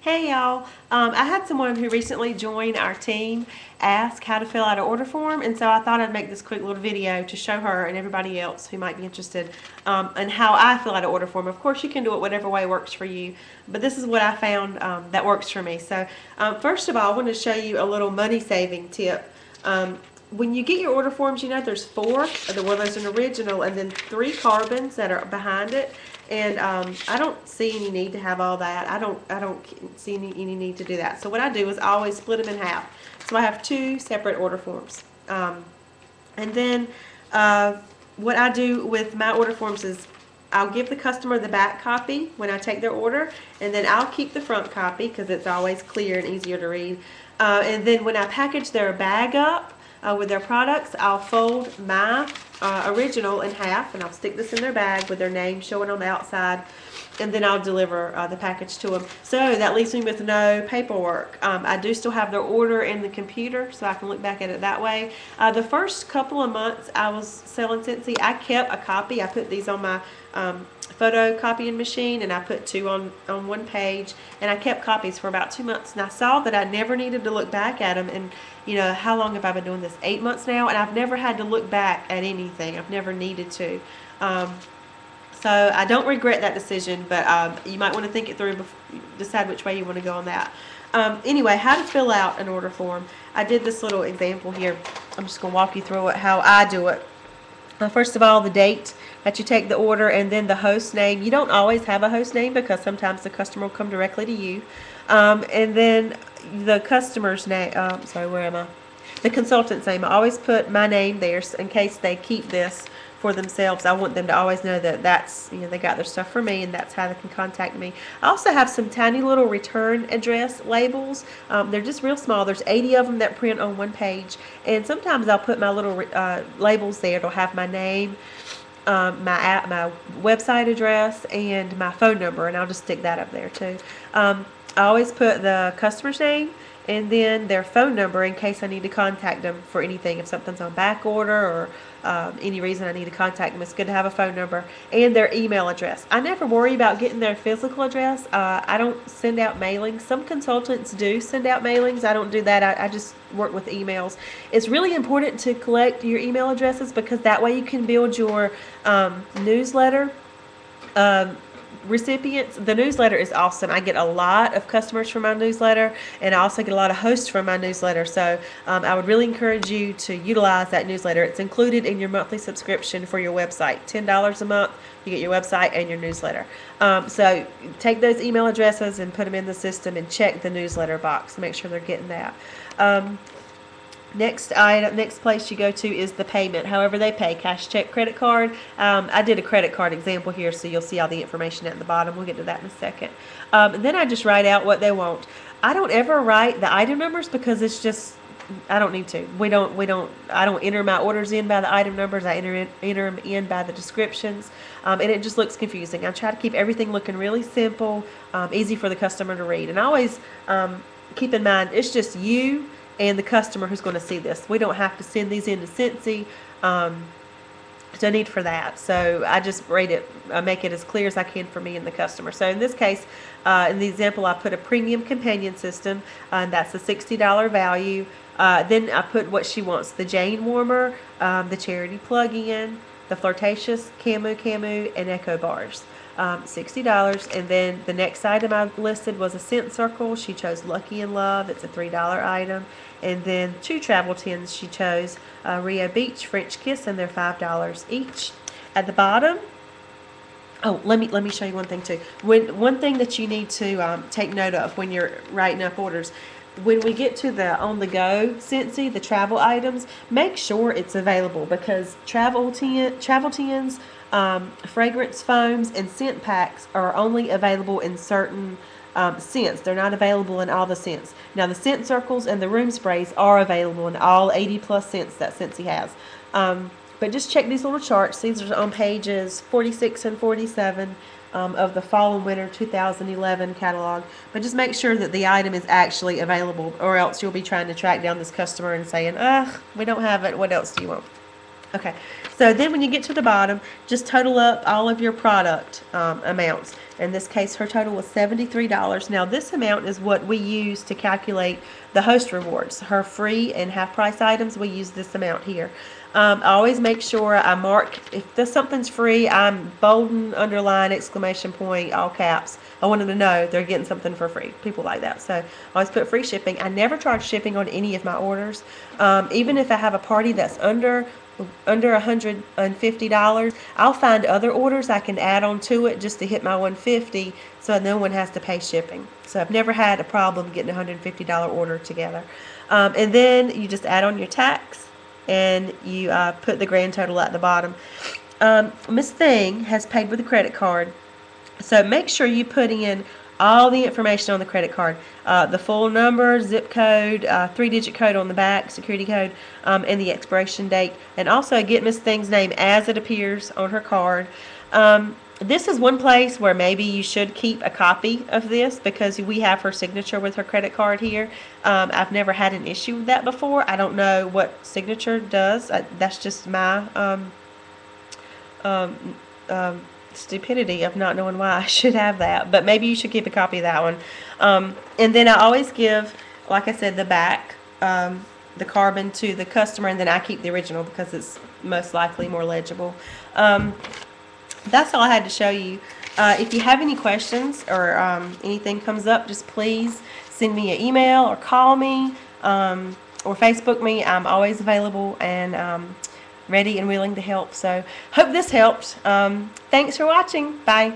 Hey y'all, I had someone who recently joined our team ask how to fill out an order form, and so I thought I'd make this quick little video to show her and everybody else who might be interested in how I fill out an order form. Of course, you can do it whatever way works for you, but this is what I found that works for me. So first of all, I want to show you a little money saving tip. When you get your order forms, you know there's four. Well, there's an original and then three carbons that are behind it. And I don't see any need to have all that. I don't see any need to do that. So what I do is I always split them in half. So I have two separate order forms. And then what I do with my order forms is I'll give the customer the back copy when I take their order, and then I'll keep the front copy because it's always clear and easier to read. And then when I package their bag up with their products, I'll fold my original in half, and I'll stick this in their bag with their name showing on the outside, and then I'll deliver the package to them. So that leaves me with no paperwork. I do still have their order in the computer, so I can look back at it that way. The first couple of months I was selling Scentsy, I kept a copy. I put these on my photocopying machine, and I put two on one page, and I kept copies for about 2 months, and I saw that I never needed to look back at them. And you know, how long have I been doing this? 8 months now, and I've never had to look back at anything. I've never needed to. So I don't regret that decision, but you might want to think it through before decide which way you want to go on that. Anyway, how to fill out an order form. I did this little example here. I'm just going to walk you through it, how I do it. First of all, the date that you take the order, and then the host name. You don't always have a host name because sometimes the customer will come directly to you. And then the customer's name, sorry, where am I? The consultant's name. I always put my name there in case they keep this for themselves. I want them to always know that that's, you know, they got their stuff from me, and that's how they can contact me. I also have some tiny little return address labels. They're just real small. There's 80 of them that print on one page, and sometimes I'll put my little labels there. It'll have my name, my website address, and my phone number, and I'll just stick that up there too. I always put the customer's name and then their phone number in case I need to contact them for anything. If something's on back order or any reason I need to contact them, it's good to have a phone number, and their email address. I never worry about getting their physical address. I don't send out mailings. Some consultants do send out mailings. I don't do that. I just work with emails. It's really important to collect your email addresses because that way you can build your newsletter recipients. The newsletter is awesome. I get a lot of customers from my newsletter, and I also get a lot of hosts from my newsletter. So I would really encourage you to utilize that newsletter. It's included in your monthly subscription for your website. $10 a month, you get your website and your newsletter. So take those email addresses and put them in the system and check the newsletter box to make sure they're getting that. Next place you go to is the payment. However they pay, cash, check, credit card. I did a credit card example here, so you'll see all the information at the bottom. We'll get to that in a second. And then I just write out what they want. I don't ever write the item numbers because it's just, I don't need to. I don't enter my orders in by the item numbers. I enter them in by the descriptions, and it just looks confusing. I try to keep everything looking really simple, easy for the customer to read. And I always keep in mind it's just you and the customer who's going to see this. We don't have to send these into Scentsy. No need for that. So I just rate it, make it as clear as I can for me and the customer. So in this case, in the example, I put a premium companion system, and that's a $60 value. Then I put what she wants: the Jane warmer, the charity plug-in, the flirtatious Camu, and Echo bars. $60. And then the next item I listed was a scent circle. She chose Lucky in Love. It's a $3 item. And then two travel tins she chose, Rio Beach, French Kiss, and they're $5 each. At the bottom, oh, let me show you one thing too. One thing that you need to take note of when you're writing up orders: when we get to the on-the-go Scentsy, the travel items, make sure it's available, because travel tins, fragrance foams, and scent packs are only available in certain scents. They're not available in all the scents. Now, the scent circles and the room sprays are available in all 80 plus scents that Scentsy has. But just check these little charts. These are on pages 46 and 47 of the Fall and Winter 2011 catalog. But just make sure that the item is actually available, or else you'll be trying to track down this customer and saying, we don't have it. What else do you want? Okay, so then when you get to the bottom, just total up all of your product amounts. In this case, her total was $73. Now, this amount is what we use to calculate the host rewards. Her free and half-price items, we use this amount here. I always make sure I mark, if something's free, I'm bolding, underline, exclamation point, all caps. I want them to know they're getting something for free. People like that. So I always put free shipping. I never charge shipping on any of my orders. Even if I have a party that's under $150, I'll find other orders I can add on to it just to hit my $150, so no one has to pay shipping. So I've never had a problem getting a $150 order together. And then you just add on your tax, and you put the grand total at the bottom. Miss Thing has paid with a credit card, so make sure you put in all the information on the credit card, the full number, zip code, 3-digit code on the back, security code, and the expiration date, and also get Miss Thing's name as it appears on her card. This is one place where maybe you should keep a copy of this, because we have her signature with her credit card here. I've never had an issue with that before. I don't know what signature does. That's just my stupidity of not knowing why I should have that, but maybe you should keep a copy of that one. And then I always give, like I said, the back, the carbon to the customer, and then I keep the original because it's most likely more legible. That's all I had to show you. If you have any questions or anything comes up, just please send me an email or call me or Facebook me. I'm always available and ready and willing to help. So hope this helped. Thanks for watching. Bye.